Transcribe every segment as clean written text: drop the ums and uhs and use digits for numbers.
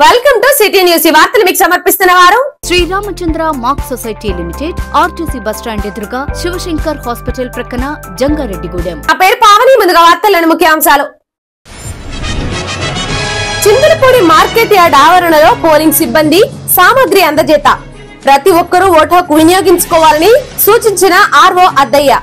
Welcome to city news. ఈ వార్తలు మీకు సమర్పిస్తున్న వారు Sri Ramachandra mark society limited, RTC bus stand ఎదురుగా, శివశంకర్ హాస్పిటల్ ప్రక్కన, జంగారెడ్డిగూడెం. ఆ పేరు పావని. ముందుగా వార్తల్లోని ముఖ్యాంశాలు. చింతలపూడి మార్కెట్ యార్డ్ ఆవరణలో పోలింగ్ సిబ్బంది సామగ్రి అందజేత. ప్రతి ఒక్కరూ ఓటు హక్కు వినియోగించుకోవాలని సూచించిన ఆర్ఓ అద్దయ్య.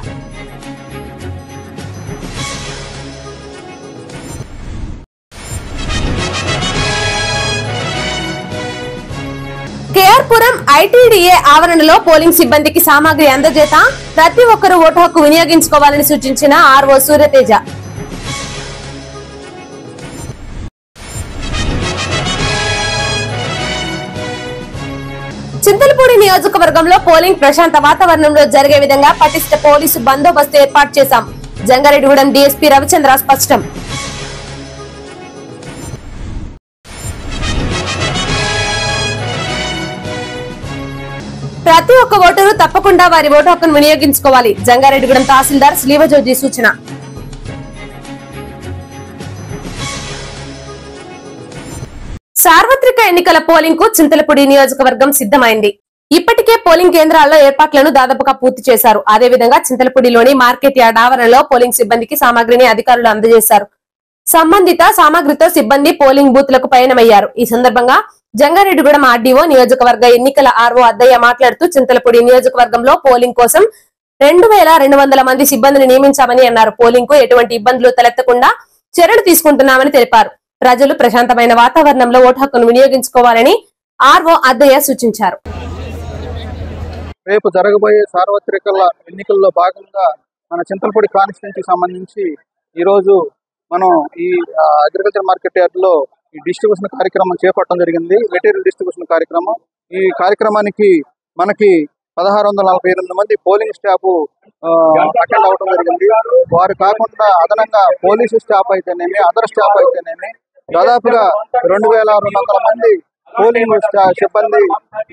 కేఆర్పురం ఐటీడీఏ ఆవరణలో పోలింగ్ సిబ్బందికి సామాగ్రి అందజేత. ప్రతి ఒక్కరూ ఓటు హక్కు వినియోగించుకోవాలని సూచించిన ఆర్ఓ సూర్యతేజ. చింతలపూడి నియోజకవర్గంలో పోలింగ్ ప్రశాంత వాతావరణంలో జరిగే విధంగా పటిష్ట పోలీసు బందోబస్తు ఏర్పాటు చేశాం. జంగారెడ్డిగూడెం డీఎస్పీ రవిచంద్ర స్పష్టం. ప్రతి ఒక్క ఓటరు తప్పకుండా వారి ఓటు హక్కును వినియోగించుకోవాలి. జంగారెడ్డిగూడెం తహసీల్దార్ శ్రీవజోజీ సూచన. సార్వత్రిక ఎన్నికల పోలింగ్ కు చింతలపూడి నియోజకవర్గం సిద్ధమైంది. ఇప్పటికే పోలింగ్ కేంద్రాల్లో ఏర్పాట్లను దాదాపుగా పూర్తి చేశారు. అదేవిధంగా చింతలపూడిలోని మార్కెట్ యార్డ్ ఆవరణలో పోలింగ్ సిబ్బందికి సామాగ్రిని అధికారులు అందజేశారు. సంబంధిత సామాగ్రితో సిబ్బంది పోలింగ్ బూత్లకు పయనమయ్యారు. ఈ సందర్భంగా జంగారెడ్డిగూడెం ఆర్డీఓ నియోజకవర్గ ఎన్నికల ఆర్ఓ అద్దయ్య మాట్లాడుతూ చింతలపూడి నియోజకవర్గంలో పోలింగ్ కోసం 2200 మంది సిబ్బందిని నియమించామని అన్నారు. పోలింగ్ కు ఎటువంటి ఇబ్బందులు తలెత్తకుండా చర్యలు తీసుకుంటున్నామని తెలిపారు. ప్రజలు ప్రశాంతమైన వాతావరణంలో ఓటు హక్కును వినియోగించుకోవాలని ఆర్ఓ అద్దయ్య సూచించారు. రేపు జరగబోయే సార్వత్రిక ఎన్నికల్లో భాగంగా మన చింతలపూడి కాన్స్టిట్యూన్సీకి సంబంధించి ఈరోజు మనం ఈ అగ్రికల్చర్ మార్కెట్ యార్డ్ లో ఈ డిస్ట్రిబ్యూషన్ కార్యక్రమం చేపట్టడం జరిగింది. మెటీరియల్ డిస్ట్రిబ్యూషన్ కార్యక్రమం. ఈ కార్యక్రమానికి మనకి 1648 మంది పోలింగ్ స్టాఫ్ అటెండ్ అవడం జరిగింది. వారు కాకుండా అదనంగా పోలీసు స్టాఫ్ అయితేనేమి, అదర్ స్టాఫ్ అయితేనేమి దాదాపుగా 2200 మంది పోలింగ్ సిబ్బంది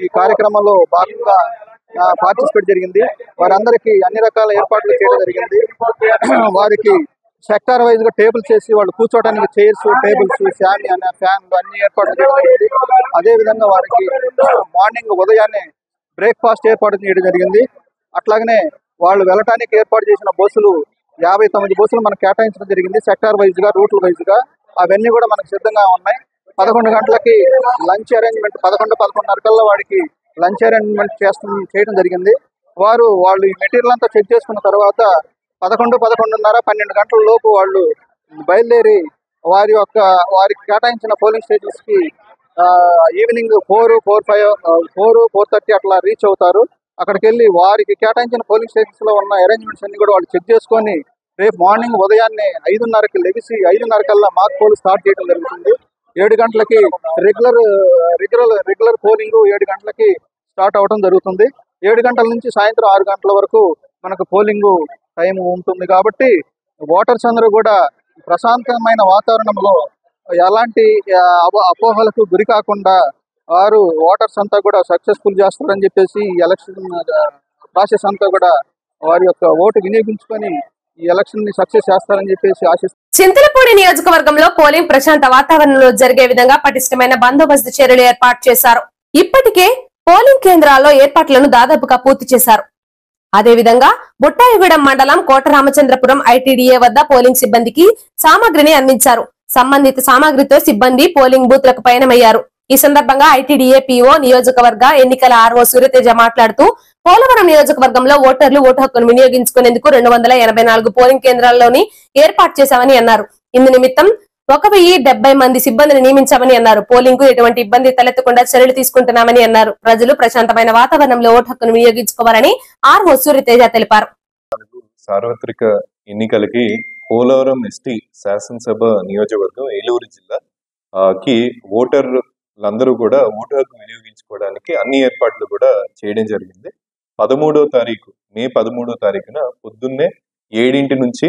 ఈ కార్యక్రమంలో భాగంగా పార్టిసిపేట్ జరిగింది. వారందరికీ అన్ని రకాల ఏర్పాట్లు చేయడం జరిగింది. వారికి సెక్టార్ వైజ్ గా టేబుల్స్ చేసి వాళ్ళు కూర్చోవడానికి చైర్స్, టేబుల్స్, ఫ్యాన్లు అన్ని ఏర్పాట్లు చేయడం జరిగింది. అదే విధంగా వారికి మార్నింగ్ ఉదయాన్నే బ్రేక్ఫాస్ట్ ఏర్పాటు చేయడం జరిగింది. అట్లాగనే వాళ్ళు వెళ్ళటానికి ఏర్పాటు చేసిన బస్సులు 59 బస్సులు మనకు కేటాయించడం జరిగింది. సెక్టార్ వైజ్ గా, రూట్ల వైజ్ గా అవన్నీ కూడా మనకు సిద్ధంగా ఉన్నాయి. 11 గంటలకి లంచ్ అరేంజ్మెంట్, 11-11:30 కల్లా వాడికి లంచ్ అరేంజ్మెంట్ చేయడం జరిగింది. వాళ్ళు ఈ మెటీరియల్ అంతా చెక్ చేసుకున్న తర్వాత 11-11:30, 12 గంటల లోపు వాళ్ళు బయలుదేరి వారికి కేటాయించిన పోలింగ్ స్టేషన్స్ కి ఈవినింగ్ 4-4:30 అట్లా రీచ్ అవుతారు. అక్కడికి వెళ్ళి వారికి కేటాయించిన పోలింగ్ స్టేషన్స్ లో ఉన్న అరేంజ్మెంట్స్ అన్ని కూడా వాళ్ళు చెక్ చేసుకొని రేపు మార్నింగ్ ఉదయాన్నే 5:30కి లెగిసి 5:30 కల్లా మాక్ పోల్ స్టార్ట్ చేయడం జరుగుతుంది. 7 గంటలకి రెగ్యులర్ పోలింగ్ 7 గంటలకి స్టార్ట్ అవడం జరుగుతుంది. 7 గంటల నుంచి సాయంత్రం 6 గంటల వరకు మనకు పోలింగ్ టైం ఉంటుంది. కాబట్టి ఓటర్స్ అందరూ కూడా ప్రశాంతమైన వాతావరణంలో ఎలాంటి అపోహలకు గురి కాకుండా వారు ఓటర్స్ అంతా కూడా సక్సెస్ఫుల్ చేస్తారని చెప్పేసి ఈ ఎలక్షన్ ప్రాసెస్ అంతా కూడా వారి యొక్క ఓటు వినియోగించుకొని ఈ ఎలక్షన్ ని సక్సెస్ చేస్తారని చెప్పేసి ఆశిస్తారు. చింతలపూడి నియోజకవర్గంలో పోలింగ్ ప్రశాంత వాతావరణంలో జరిగే విధంగా పటిష్టమైన బందోబస్తు చర్యలు ఏర్పాటు చేశారు. ఇప్పటికే పోలింగ్ కేంద్రాల్లో ఏర్పాట్లను దాదాపుగా పూర్తి చేశారు. అదేవిధంగా బుట్టాయిగూడెం మండలం కోటరామచంద్రపురం ఐటీడీఏ వద్ద పోలింగ్ సిబ్బందికి సామాగ్రిని అందించారు. సంబంధిత సామాగ్రితో సిబ్బంది పోలింగ్ బూత్లకు పయనమయ్యారు. ఈ సందర్భంగా ఐటీడీఏ పీఓ నియోజకవర్గ ఎన్నికల ఆర్ఓ సూర్యతేజ మాట్లాడుతూ పోలవరం నియోజకవర్గంలో ఓటర్లు ఓటు హక్కును వినియోగించుకునేందుకు 284 పోలింగ్ కేంద్రాల్లోని ఏర్పాటు చేశామని అన్నారు. ఇందు నిమిత్తం 1070 మంది సిబ్బందిని నియమించామని అన్నారు. పోలింగ్ కు ఎటువంటి ఇబ్బంది తలెత్తకుండా చర్యలు తీసుకుంటున్నామని అన్నారు. ప్రజలు ప్రశాంతమైన వాతావరణంలో ఓటు హక్కును వినియోగించుకోవాలని ఆర్ఓ సూర్యతేజ తెలిపారు. సార్వత్రిక ఎన్నికలకి పోలవరం ఎస్టీ శాసనసభ నియోజకవర్గం ఏలూరు జిల్లాకి ఓటర్లందరూ కూడా ఓటు హక్కు వినియోగించుకోవడానికి అన్ని ఏర్పాట్లు కూడా చేయడం జరిగింది. 13వ తారీఖు మే 13వ తారీఖున పొద్దున్నే 7 నుంచి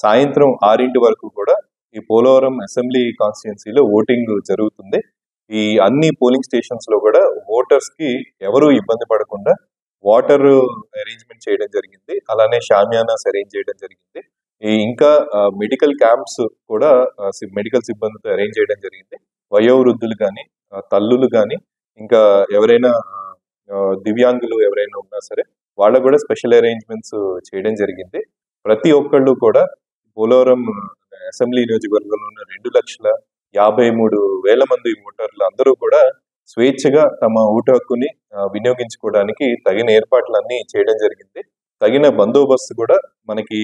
సాయంత్రం 6 వరకు కూడా ఈ పోలవరం అసెంబ్లీ కాన్స్టిట్యున్సీలో ఓటింగ్ జరుగుతుంది. ఈ అన్ని పోలింగ్ స్టేషన్స్ లో కూడా ఓటర్స్ కి ఎవరు ఇబ్బంది పడకుండా వాటర్ అరేంజ్మెంట్ చేయడం జరిగింది. అలానే షామియానాస్ అరేంజ్ చేయడం జరిగింది. ఇంకా మెడికల్ క్యాంప్స్ కూడా మెడికల్ సిబ్బందితో అరేంజ్ చేయడం జరిగింది. వయోవృద్ధులు కానీ తల్లులు కానీ ఇంకా ఎవరైనా దివ్యాంగులు ఎవరైనా ఉన్నా సరే వాళ్ళకు కూడా స్పెషల్ అరేంజ్మెంట్స్ చేయడం జరిగింది. ప్రతి ఒక్కళ్ళు కూడా పోలవరం అసెంబ్లీ నియోజకవర్గంలో ఉన్న 2,53,000 మంది ఓటర్లు అందరూ కూడా స్వేచ్ఛగా తమ ఓటు హక్కుని వినియోగించుకోవడానికి తగిన ఏర్పాట్లన్నీ చేయడం జరిగింది. తగిన బందోబస్తు కూడా మనకి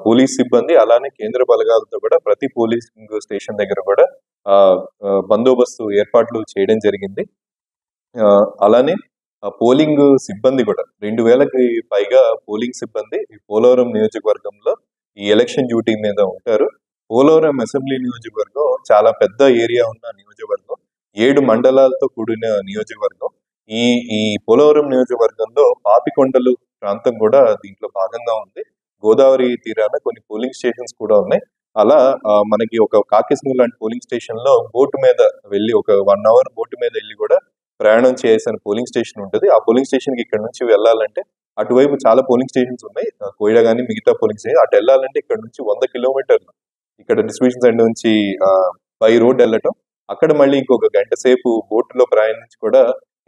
పోలీస్ సిబ్బంది అలానే కేంద్ర బలగాలతో కూడా ప్రతి పోలీసింగ్ స్టేషన్ దగ్గర కూడా బందోబస్తు ఏర్పాట్లు చేయడం జరిగింది. అలానే పోలింగ్ సిబ్బంది కూడా 2,000కి పైగా పోలింగ్ సిబ్బంది ఈ పోలవరం నియోజకవర్గంలో ఈ ఎలక్షన్ డ్యూటీ మీద ఉంటారు. పోలవరం అసెంబ్లీ నియోజకవర్గం చాలా పెద్ద ఏరియా ఉన్న నియోజకవర్గం, 7 మండలాలతో కూడిన నియోజకవర్గం. ఈ పోలవరం నియోజకవర్గంలో పాపికొండలు ప్రాంతం కూడా దీంట్లో భాగంగా ఉంది. గోదావరి తీరాన కొన్ని పోలింగ్ స్టేషన్స్ కూడా ఉన్నాయి. అలా మనకి ఒక కాకిస్మూర్ లాంటి పోలింగ్ స్టేషన్ లో బోటు మీద వెళ్ళి ఒక 1 అవర్ బోటు మీద వెళ్ళి కూడా ప్రయాణం చేయాల్సిన పోలింగ్ స్టేషన్ ఉంటుంది. ఆ పోలింగ్ స్టేషన్ కి ఇక్కడ నుంచి వెళ్ళాలంటే అటువైపు చాలా పోలింగ్ స్టేషన్స్ ఉన్నాయి, కోయిడా కానీ మిగతా పోలింగ్ స్టేషన్. అటు వెళ్ళాలంటే ఇక్కడ నుంచి 100 కిలోమీటర్లు ఇక్కడ డిస్ట్రిబ్యూషన్ సెంటర్ నుంచి బై రోడ్ వెళ్ళటం, అక్కడ మళ్ళీ ఇంకొక గంట సేపు బోటులో ప్రయాణించి కూడా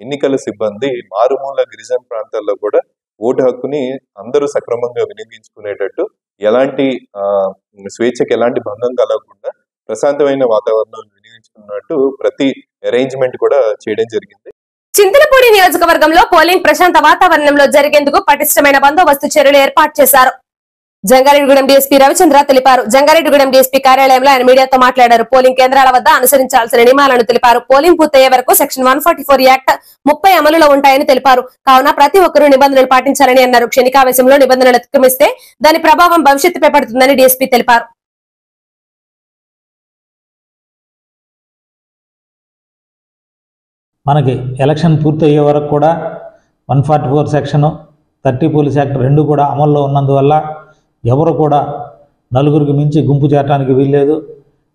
ఎన్నికల సిబ్బంది మారుమూల గిరిజన ప్రాంతాల్లో కూడా ఓటు హక్కుని అందరూ సక్రమంగా వినియోగించుకునేటట్టు ఎలాంటి స్వేచ్ఛకి ఎలాంటి భంగం కలగకుండా ప్రశాంతమైన వాతావరణం వినియోగించుకున్నట్టు ప్రతి అరేంజ్మెంట్ కూడా చేయడం జరిగింది. చింతలపూడి నియోజకవర్గంలో పోలింగ్ ప్రశాంత వాతావరణంలో జరిగేందుకు పటిష్టమైన బందోబస్తు చర్యలు ఏర్పాటు చేశారు. జంగారెడ్డిగూడెం డీఎస్పీ రవిచంద్ర తెలిపారు. జంగారెడ్డిగూడెం డీఎస్పీ కార్యాలయంలో ఆయన మీడియాతో మాట్లాడారు. పోలింగ్ కేంద్రాల వద్ద అనుసరించాల్సిన నియమాలను తెలిపారు. పోలింగ్ పూర్తయ్యే వరకు సెక్షన్ 144 యాక్ట్ 30 అమలులో ఉంటాయని తెలిపారు. కావున ప్రతి ఒక్కరూ నిబంధనలు పాటించాలని అన్నారు. క్షణికావేశంలో నిబంధనలు అతిక్రమిస్తే దాని ప్రభావం భవిష్యత్తుపై పడుతుందని డీఎస్పీ తెలిపారు. మనకి ఎలక్షన్ పూర్తయ్యే వరకు కూడా 144 సెక్షన్ 30 పోలీస్ యాక్ట్ 2 కూడా అమల్లో ఉన్నందువల్ల ఎవరు కూడా నలుగురికి మించి గుంపు చేరడానికి వీల్లేదు.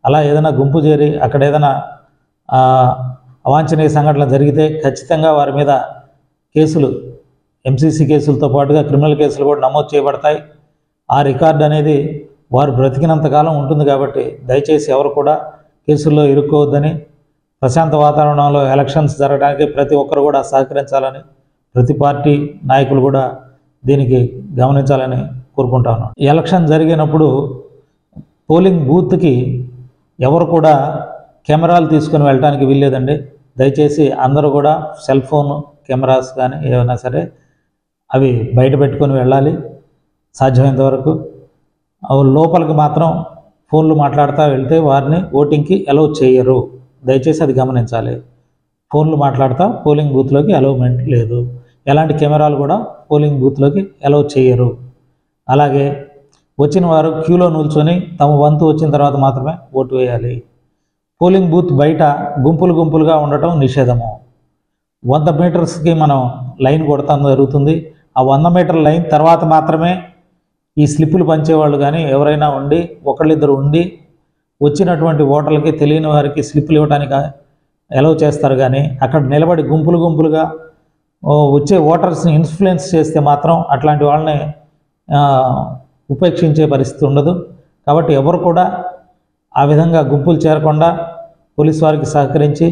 అలా ఏదైనా గుంపు చేరి అక్కడ ఏదైనా అవాంఛనీయ సంఘటనలు జరిగితే ఖచ్చితంగా వారి మీద కేసులు, ఎంసీసీ కేసులతో పాటుగా క్రిమినల్ కేసులు కూడా నమోదు చేయబడతాయి. ఆ రికార్డు అనేది వారు బ్రతికినంతకాలం ఉంటుంది. కాబట్టి దయచేసి ఎవరు కూడా కేసుల్లో ఇరుక్కోవద్దని, ప్రశాంత వాతావరణంలో ఎలక్షన్స్ జరగడానికి ప్రతి ఒక్కరు కూడా సహకరించాలని, ప్రతి పార్టీ నాయకులు కూడా దీనికి గమనించాలని కోరుకుంటాను. ఎలక్షన్ జరిగినప్పుడు పోలింగ్ బూత్కి ఎవరు కూడా కెమెరాలు తీసుకొని వెళ్ళడానికి వీల్లేదండి. దయచేసి అందరూ కూడా సెల్ ఫోన్ కెమెరాస్ కానీ ఏమైనా సరే అవి బయట పెట్టుకొని వెళ్ళాలి సాధ్యమైనంత వరకు. లోపలికి మాత్రం ఫోన్లు మాట్లాడుతూ వెళ్తే వారిని ఓటింగ్కి అలౌ చేయరు. దయచేసి అది గమనించాలి. ఫోన్లు మాట్లాడుతూ పోలింగ్ బూత్లోకి అలౌమెంట్ లేదు. ఎలాంటి కెమెరాలు కూడా పోలింగ్ బూత్లోకి అలౌ చేయరు. అలాగే వచ్చిన వారు క్యూలో నిల్చొని తమ వంతు వచ్చిన తర్వాత మాత్రమే ఓటు వేయాలి. పోలింగ్ బూత్ బయట గుంపులు గుంపులుగా ఉండటం నిషేధము. 100 మీటర్స్కి మనం లైన్ కొడతాం జరుగుతుంది. ఆ 100 మీటర్ల లైన్ తర్వాత మాత్రమే ఈ స్లిప్పులు పంచేవాళ్ళు కానీ ఎవరైనా ఉండి ఒకళ్ళిద్దరు ఉండి వచ్చినటువంటి ఓటర్లకి తెలియని వారికి స్లిప్పులు ఇవ్వడానికి అలౌ చేస్తారు. కానీ అక్కడ నిలబడి గుంపులు గుంపులుగా వచ్చే ఓటర్స్ని ఇన్ఫ్లుయెన్స్ చేస్తే మాత్రం అట్లాంటి వాళ్ళని ఉపేక్షించే పరిస్థితి ఉండదు. కాబట్టి ఎవరు కూడా ఆ విధంగా గుంపులు చేరకుండా పోలీస్ వారికి సహకరించి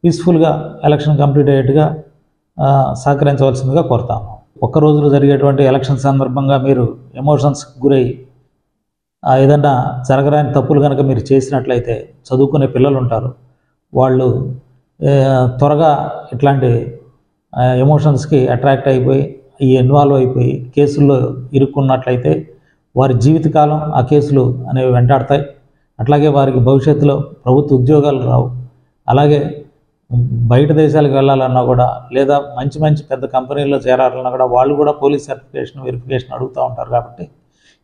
పీస్ఫుల్గా ఎలక్షన్ కంప్లీట్ అయ్యేట్టుగా సహకరించవలసిందిగా కోరుతాము. ఒక్కరోజులో జరిగేటువంటి ఎలక్షన్ సందర్భంగా మీరు ఎమోషన్స్కి గురై ఏదన్నా జరగరాని తప్పులు కనుక మీరు చేసినట్లయితే చదువుకునే పిల్లలు ఉంటారు, వాళ్ళు త్వరగా ఇట్లాంటి ఎమోషన్స్కి అట్రాక్ట్ అయిపోయి ఇన్వాల్వ్ అయిపోయి కేసుల్లో ఇరుక్కున్నట్లయితే వారి జీవితకాలం ఆ కేసులు అనేవి వెంటాడతాయి. అట్లాగే వారికి భవిష్యత్తులో ప్రభుత్వ ఉద్యోగాలు రావు. అలాగే బయట దేశాలకు వెళ్ళాలన్నా కూడా లేదా మంచి మంచి పెద్ద కంపెనీల్లో చేరాలన్నా కూడా వాళ్ళు కూడా పోలీస్ సర్టిఫికేషన్ వెరిఫికేషన్ అడుగుతూ ఉంటారు. కాబట్టి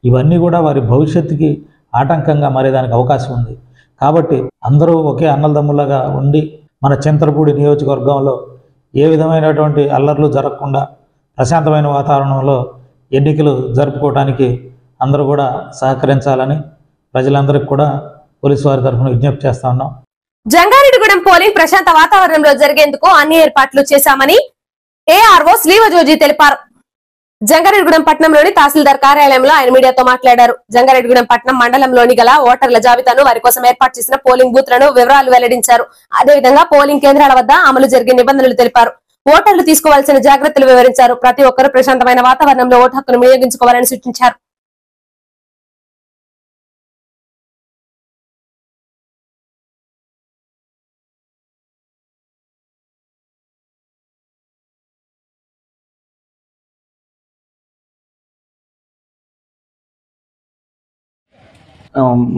ఇవన్నీ కూడా వారి భవిష్యత్తుకి ఆటంకంగా మారేదానికి అవకాశం ఉంది. కాబట్టి అందరూ ఒకే అన్నదమ్ములాగా ఉండి మన చింతలపూడి నియోజకవర్గంలో ఏ విధమైనటువంటి అల్లర్లు జరగకుండా ప్రశాంతమైన వాతావరణంలో ఎన్నికలు జరుపుకోవడానికి అందరూ కూడా సహకరించాలని ప్రజలందరికీ కూడా పోలీసు వారి తరఫున విజ్ఞప్తి చేస్తా ఉన్నాం. జంగారెడ్డిగూడెం పోలింగ్ ప్రశాంత వాతావరణంలో జరిగేందుకు అన్ని ఏర్పాట్లు చేశామని ఏఆర్ఓ శ్రీవజోజీ తెలిపారు. జంగారెడ్డిగూడెం పట్టణంలోని తహసీల్దార్ కార్యాలయంలో ఆయన మీడియాతో మాట్లాడారు. జంగారెడ్డిగూడెం పట్టణం మండలంలోని గల ఓటర్ల జాబితాను వారి కోసం ఏర్పాటు చేసిన పోలింగ్ బూత్లను వివరాలు వెల్లడించారు. అదేవిధంగా పోలింగ్ కేంద్రాల వద్ద అమలు జరిగే నిబంధనలు తెలిపారు. ఓటర్లు తీసుకోవాల్సిన జాగ్రత్తలు వివరించారు. ప్రతి ఒక్కరూ ప్రశాంతమైన వాతావరణంలో ఓటు హక్కును వినియోగించుకోవాలని సూచించారు.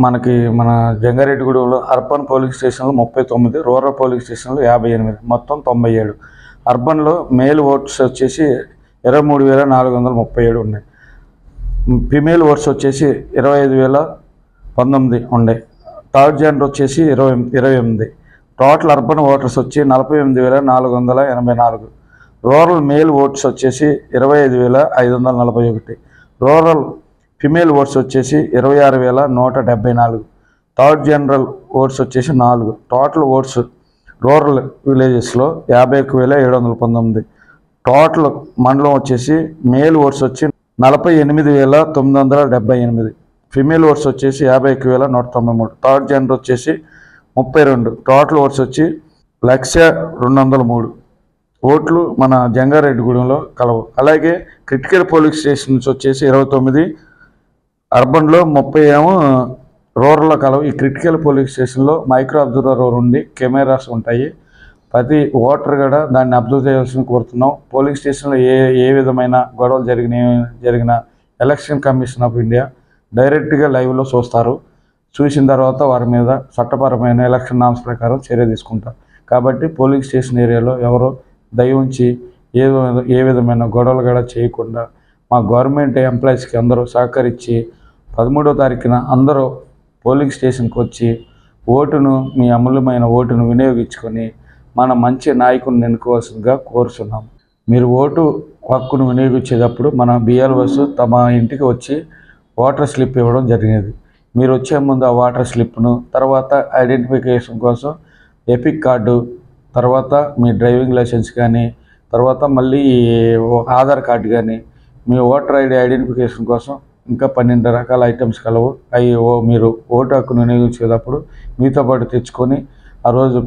మనకి మన జంగారెడ్డిగూడెంలో అర్బన్ పోలింగ్ స్టేషన్లు 39, రూరల్ పోలింగ్ స్టేషన్లు 58, మొత్తం 97. అర్బన్లో మేల్ ఓట్స్ వచ్చేసి 23,437 ఉన్నాయి. ఫిమేల్ ఓట్స్ వచ్చేసి 25,019 ఉన్నాయి. థర్డ్ జెండర్ వచ్చేసి 28. టోటల్ అర్బన్ ఓటర్స్ వచ్చి 48,484. రూరల్ మేల్ ఓట్స్ వచ్చేసి 25,541. రూరల్ ఫిమేల్ ఓట్స్ వచ్చేసి 26,174. థర్డ్ జనరల్ ఓట్స్ వచ్చేసి 4. టోటల్ ఓట్స్ రూరల్ విలేజెస్లో 51,719. టోటల్ మండలం వచ్చేసి మేల్ ఓట్స్ వచ్చి 48,978. ఫిమేల్ ఓట్స్ వచ్చేసి 51,193. థర్డ్ జనరల్ వచ్చేసి 32. టోటల్ ఓట్స్ వచ్చి 1,203 ఓట్లు మన జంగారెడ్డిగూడెంలో కలవు. అలాగే క్రిటికల్ పోలింగ్ స్టేషన్స్ వచ్చేసి 29, అర్బన్లో 30 ఏమో రూరల్లో కలవు. ఈ క్రిటికల్ పోలింగ్ స్టేషన్లో మైక్రో అబ్జర్వర్ ఉండి కెమెరాస్ ఉంటాయి. ప్రతి ఓటర్ కూడా దాన్ని అబ్జర్వ్ చేయాల్సిన కోరుతున్నాం. పోలింగ్ స్టేషన్లో ఏ విధమైన గొడవలు జరిగిన ఎలక్షన్ కమిషన్ ఆఫ్ ఇండియా డైరెక్ట్గా లైవ్లో చూస్తారు. చూసిన తర్వాత వారి మీద చట్టపరమైన ఎలక్షన్ నామ్స్ ప్రకారం చర్య తీసుకుంటారు. కాబట్టి పోలింగ్ స్టేషన్ ఏరియాలో ఎవరో దయ ఉంచి ఏ విధమైన గొడవలు కూడా చేయకుండా మా గవర్నమెంట్ ఎంప్లాయీస్కి అందరూ సహకరించి 13వ తారీఖున అందరూ పోలింగ్ స్టేషన్కి వచ్చి ఓటును మీ అమూల్యమైన ఓటును వినియోగించుకొని మన మంచి నాయకుడిని ఎన్నుకోవాల్సిందిగా కోరుతున్నాం. మీరు ఓటు హక్కును వినియోగించేటప్పుడు మన బిఎల్ఓస్ తమ ఇంటికి వచ్చి వాటర్ స్లిప్ ఇవ్వడం జరిగేది. మీరు వచ్చే ముందు ఆ వాటర్ స్లిప్ను, తర్వాత ఐడెంటిఫికేషన్ కోసం ఎపిక్ కార్డు, తర్వాత మీ డ్రైవింగ్ లైసెన్స్ కానీ, తర్వాత మళ్ళీ ఆధార్ కార్డు కానీ, మీ ఓటర్ ఐడి ఐడెంటిఫికేషన్ కోసం ఇంకా 12 రకాల ఐటమ్స్ కలవు. అవి మీరు ఓటు హక్కును వినియోగించేటప్పుడు మీతో పాటు తెచ్చుకొని ఆ రోజు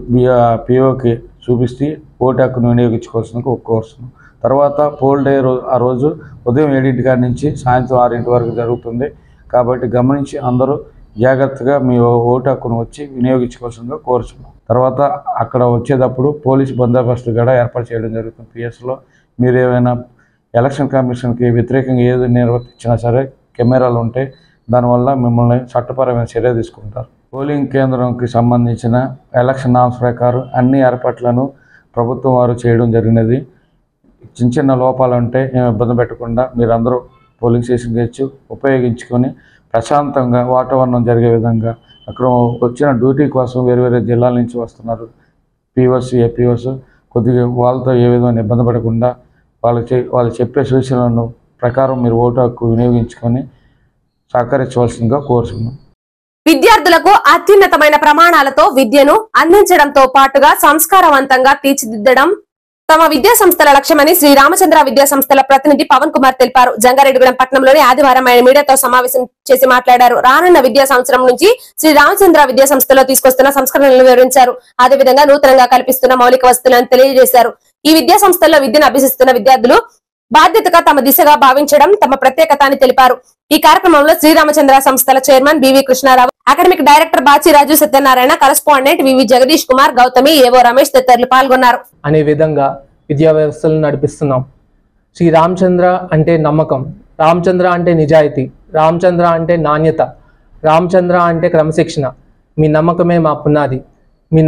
పిఓకి చూపిస్తే ఓటు హక్కును వినియోగించుకోవాల్సిందిగా కోరుతున్నాం. తర్వాత పోల్ డే ఆ రోజు ఉదయం 7 నుంచి సాయంత్రం 6 వరకు జరుగుతుంది. కాబట్టి గమనించి అందరూ జాగ్రత్తగా మీ ఓటు హక్కును వచ్చి వినియోగించుకోవాల్సిందిగా కోరుతున్నాం. తర్వాత అక్కడ వచ్చేటప్పుడు పోలీసు బందోబస్తు కూడా ఏర్పాటు చేయడం జరుగుతుంది. పిఎస్లో మీరు ఏమైనా ఎలక్షన్ కమిషన్కి వ్యతిరేకంగా ఏది నిర్వర్తించినా సరే కెమెరాలు ఉంటాయి. దానివల్ల మిమ్మల్ని చట్టపరమైన చర్య తీసుకుంటారు. పోలింగ్ కేంద్రంకి సంబంధించిన ఎలక్షన్ నామ్స్ ప్రకారం అన్ని ఏర్పాట్లను ప్రభుత్వం వారు చేయడం జరిగినది. చిన్న లోపాలు ఉంటే ఇబ్బంది పెట్టకుండా మీరందరూ పోలింగ్ స్టేషన్కి వచ్చి ఉపయోగించుకొని ప్రశాంతంగా వాతావరణం జరిగే విధంగా, అక్కడ వచ్చిన డ్యూటీ కోసం వేరే జిల్లాల నుంచి వస్తున్నారు పిఓస్, ఏపీఓస్, కొద్దిగా వాళ్ళతో ఏ విధమైన ఇబ్బంది పడకుండా వాళ్ళు చెప్పే సూచనలను ప్రకారం మీరు ఓటు హక్కు వినియోగించుకొని సహకరించవలసిందిగా కోరుతున్నాం. విద్యార్థులకు అత్యున్నతమైన ప్రమాణాలతో విద్యను అందించడంతో పాటుగా సంస్కారవంతంగా తీర్చిదిద్దడం తమ విద్యా సంస్థల లక్ష్యమని శ్రీ రామచంద్ర విద్యా సంస్థల ప్రతినిధి పవన్ కుమార్ తెలిపారు. జంగారెడ్డిగూడెం పట్టణంలోని ఆదివారం ఆయన మీడియాతో సమావేశం చేసి మాట్లాడారు. రానున్న విద్యా సంవత్సరం నుంచి శ్రీ రామచంద్ర విద్యా సంస్థలో తీసుకొస్తున్న సంస్కరణలను వివరించారు. అదేవిధంగా నూతనంగా కల్పిస్తున్న మౌలిక వసతులను తెలియజేశారు. ఈ విద్యా సంస్థల్లో విద్యను అభ్యసిస్తున్న విద్యార్థులు బాధ్యతగా తమ దిశగా భావించడం తమ ప్రత్యేకత అని తెలిపారు. ఈ కార్యక్రమంలో శ్రీరామచంద్ర సంస్థల chairman BV Krishnarao, academic director Bachiraju Satyanarayana, correspondent VV Jagadish Kumar, Gautami, AO Ramesh తదితరులు పాల్గొన్నారు. అనే విధంగా విద్యా వ్యవస్థలను నడిపిస్తున్నాం. శ్రీ రామచంద్ర అంటే నమ్మకం, రామచంద్ర అంటే నిజాయితీ, రామచంద్ర అంటే నాణ్యత, రామచంద్ర అంటే క్రమశిక్షణ. మీ నమ్మకమే మా పునాది. మీ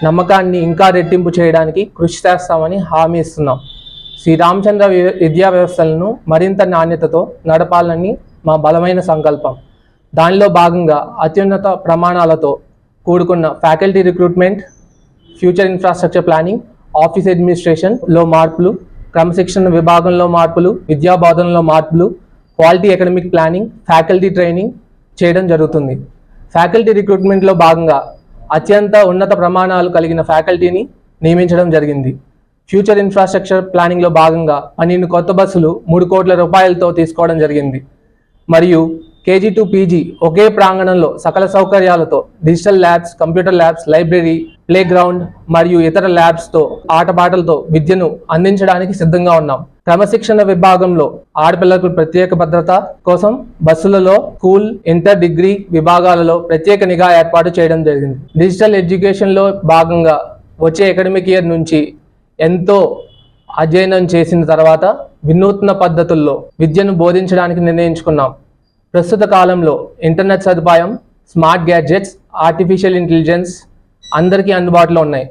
నమ్మకాన్ని ఇంకా రెట్టింపు చేయడానికి కృషి చేస్తామని హామీ ఇస్తున్నాం. శ్రీ రామచంద్ర విద్యా వ్యవస్థలను మరింత నాణ్యతతో నడపాలని మా బలమైన సంకల్పం. దానిలో భాగంగా అత్యున్నత ప్రమాణాలతో కూడుకున్న faculty recruitment, future infrastructure planning, office అడ్మినిస్ట్రేషన్లో మార్పులు, క్రమశిక్షణ విభాగంలో మార్పులు, విద్యా బోధనలో మార్పులు, quality academic planning, faculty training చేయడం జరుగుతుంది. ఫ్యాకల్టీ రిక్రూట్మెంట్లో భాగంగా అత్యంత ఉన్నత ప్రమాణాలు కలిగిన ఫ్యాకల్టీని నియమించడం జరిగింది. ఫ్యూచర్ ఇన్ఫ్రాస్ట్రక్చర్ ప్లానింగ్లో భాగంగా 12 కొత్త బస్సులు 3 కోట్ల రూపాయలతో తీసుకోవడం జరిగింది. మరియు కేజీ టు పీజీ ఒకే ప్రాంగణంలో సకల సౌకర్యాలతో digital labs, computer labs, library, play ground మరియు ఇతర ల్యాబ్స్తో ఆటపాటలతో విద్యను అందించడానికి సిద్ధంగా ఉన్నాం. క్రమశిక్షణ విభాగంలో ఆడపిల్లలకు ప్రత్యేక భద్రత కోసం బస్సులలో స్కూల్, ఇంటర్, డిగ్రీ విభాగాలలో ప్రత్యేక నిఘా ఏర్పాటు చేయడం జరిగింది. డిజిటల్ ఎడ్యుకేషన్లో భాగంగా వచ్చే అకాడమిక్ ఇయర్ నుంచి ఎంతో అధ్యయనం చేసిన తర్వాత వినూత్న పద్ధతుల్లో విద్యను బోధించడానికి నిర్ణయించుకున్నాం. ప్రస్తుత కాలంలో ఇంటర్నెట్ సదుపాయం, స్మార్ట్ గ్యాడ్జెట్స్, ఆర్టిఫిషియల్ ఇంటెలిజెన్స్ అందరికీ అందుబాటులో ఉన్నాయి.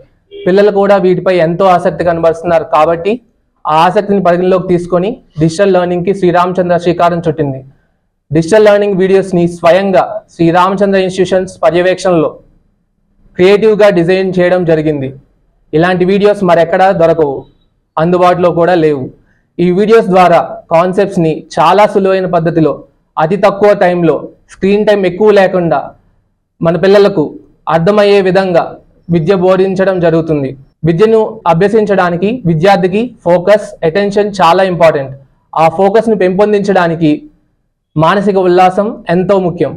పిల్లలు కూడా వీటిపై ఎంతో ఆసక్తి కనబరుస్తున్నారు. కాబట్టి ఆ ఆసక్తిని పరిగణలోకి తీసుకొని డిజిటల్ లెర్నింగ్కి శ్రీరామచంద్ర శ్రీకారం చుట్టింది. డిజిటల్ లెర్నింగ్ వీడియోస్ని స్వయంగా శ్రీరామచంద్ర ఇన్స్టిట్యూషన్స్ పర్యవేక్షణలో క్రియేటివ్గా డిజైన్ చేయడం జరిగింది. ఇలాంటి వీడియోస్ మరెక్కడా దొరకవు, అందుబాటులో కూడా లేవు. ఈ వీడియోస్ ద్వారా కాన్సెప్ట్స్ని చాలా సులువైన పద్ధతిలో అతి తక్కువ టైంలో స్క్రీన్ టైం ఎక్కువ లేకుండా మన పిల్లలకు అర్థమయ్యే విధంగా విద్య బోధించడం జరుగుతుంది. విద్యను అభ్యసించడానికి విద్యార్థికి ఫోకస్, అటెన్షన్ చాలా ఇంపార్టెంట్. ఆ ఫోకస్ని పెంపొందించడానికి మానసిక ఉల్లాసం ఎంతో ముఖ్యం.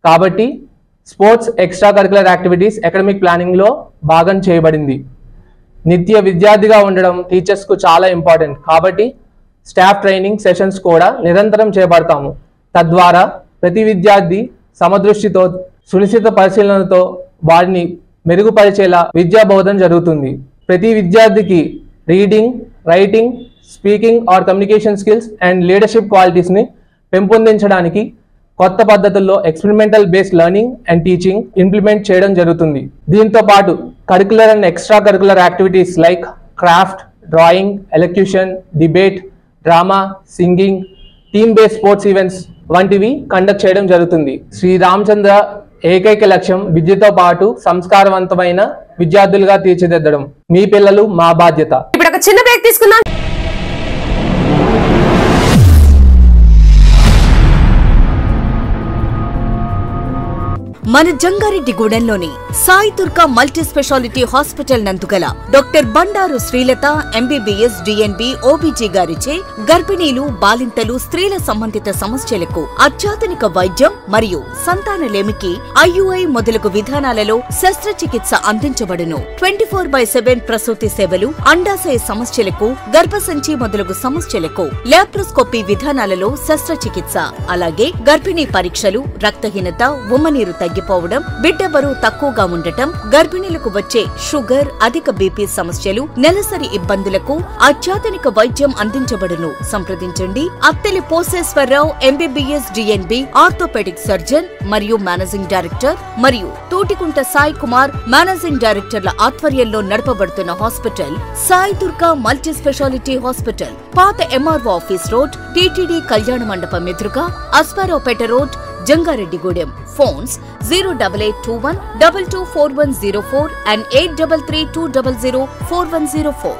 కాబట్టి sports, extra curricular activities academic ప్లానింగ్లో భాగం చేయబడింది. నిత్య విద్యార్థిగా ఉండడం టీచర్స్కు చాలా ఇంపార్టెంట్. కాబట్టి స్టాఫ్ ట్రైనింగ్ సెషన్స్ కూడా నిరంతరం చేపడతాము. తద్వారా ప్రతి విద్యార్థి సమదృష్టితో, సునిశ్చిత పరిశీలనతో వారిని మెరుగుపరిచేలా విద్యా బోధన జరుగుతుంది. ప్రతి విద్యార్థికి reading, writing, speaking or communication skills and leadership క్వాలిటీస్ని పెంపొందించడానికి కొత్త పద్ధతుల్లో experimental based learning and teaching implement చేయడం జరుగుతుంది. దీంతో పాటు curricular and extra curricular activities like craft, drawing, elocution, debate, drama, singing, team based sports events వంటివి కండక్ట్ చేయడం జరుగుతుంది. శ్రీరామచంద్ర ఏకైక లక్ష్యం విద్యతో పాటు సంస్కారవంతమైన విద్యార్థులుగా తీర్చిదిద్దడం. మీ పిల్లలు మా బాధ్యత. ఇప్పుడు ఒక చిన్న బ్రేక్ తీసుకుందాం. మన జంగారెడ్డిగూడెంలోని Sai Durga multi speciality hospital నందుగల doctor Bandaru Srilatha MBBS DNB OBG గారిచే గర్భిణీలు, బాలింతలు, స్త్రీల సంబంధిత సమస్యలకు అత్యాధునిక వైద్యం మరియు సంతానలేమికి ఐయుఐ మొదలగు విధానాలలో శస్త్రచికిత్స అందించబడును. 24/7 ప్రసూతి సేవలు, అండాశయ సమస్యలకు, గర్భసంచి మొదలగు సమస్యలకు లాప్రోస్కోపీ విధానాలలో శస్త్రచికిత్స, అలాగే గర్భిణీ పరీక్షలు, రక్తహీనత, ఉమ్మనీరు తగ్గిపోవడం, బిడ్డ బరువు తక్కువగా ఉండటం, గర్భిణీలకు వచ్చే షుగర్, అధిక బీపీ సమస్యలు, నెలసరి ఇబ్బందులకు అత్యాధునిక వైద్యం అందించబడును. సంప్రదించండి Atteli Poseswararao MBBS DNB orthopaedic surgeon మరియు మేనేజింగ్ డైరెక్టర్, మరియు తోటికుంట సాయి కుమార్ మేనేజింగ్ డైరెక్టర్ల ఆధ్వర్యంలో నడపబడుతున్న hospital Sai Durga multi speciality hospital, పాత ఎంఆర్ఓ ఆఫీస్ రోడ్, టీటీడీ కళ్యాణ మండపం ఎదురుగా, Asparaopeta road, Jangareddygudem. Phones 08821 224104 and 8332004104.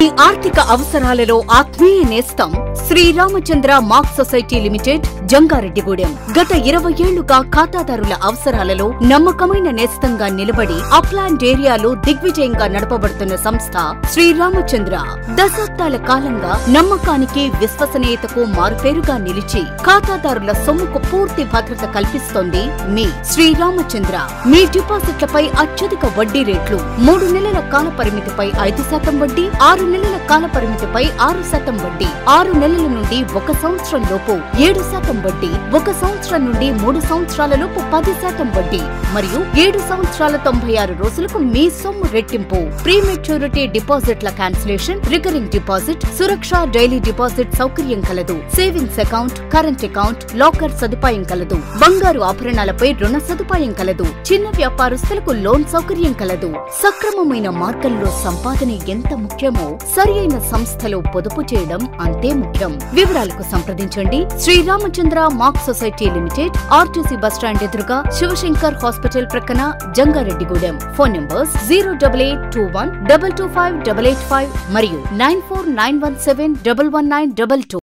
ఈ ఆర్థిక అవసరాలలో ఆత్మీయ నేస్తం Sriramachandra mark society limited, Jangareddygudem. గత 20 ఏళ్లుగా ఖాతాదారుల అవసరాలలో నమ్మకమైన నేస్తంగా నిలబడి అప్లాండ్ ఏరియాలో దిగ్విజయంగా నడపబడుతున్న సంస్థ శ్రీరామచంద్ర. దశాబ్దాల కాలంగా నమ్మకానికి, విశ్వసనీయతకు మారుపేరుగా నిలిచి ఖాతాదారుల సొమ్ముకు పూర్తి భద్రత కల్పిస్తోంది మీ శ్రీరామచంద్ర. మీ డిపాజిట్లపై అత్యధిక వడ్డీ రేట్లు, 3 నెలల కాల పరిమితిపై 5% వడ్డీ, 6 నెలల కాల పరిమితిపై 6% వడ్డీ, 6 నెలల నుండి 1 సంవత్సరం లోపు 7% వడ్డీ, 1 సంవత్సరం నుండి 3 సంవత్సరాల లోపు 10% వడ్డీ, మరియు 7 సంవత్సరాల 96 రోజులకు మీ సొమ్ము రెట్టింపు. ప్రీ మెచ్యూరిటీ డిపాజిట్ల క్యాన్సిలేషన్, రికరింగ్ డిపాజిట్, సురక్ష డైలీ డిపాజిట్ సౌకర్యం కలదు. Savings account, current account, locker సదుపాయం కలదు. బంగారు ఆభరణాలపై రుణ సదుపాయం కలదు. చిన్న వ్యాపారస్తులకు లోన్ సౌకర్యం కలదు. సక్రమమైన మార్గంలో సంపాదన ఎంత ముఖ్యమో సరియైన సంస్థలో పొదుపు చేయడం అంతే ముఖ్యం. వివరాలకు సంప్రదించండి Sriramachandra mark society limited, RTC bus stand ఎదురుగా, శివశంకర్ హాస్పిటల్ ప్రక్కన, జంగారెడ్డిగూడెం. ఫోన్ నంబర్స్ 08821 225 885 మరియు 94917 11922.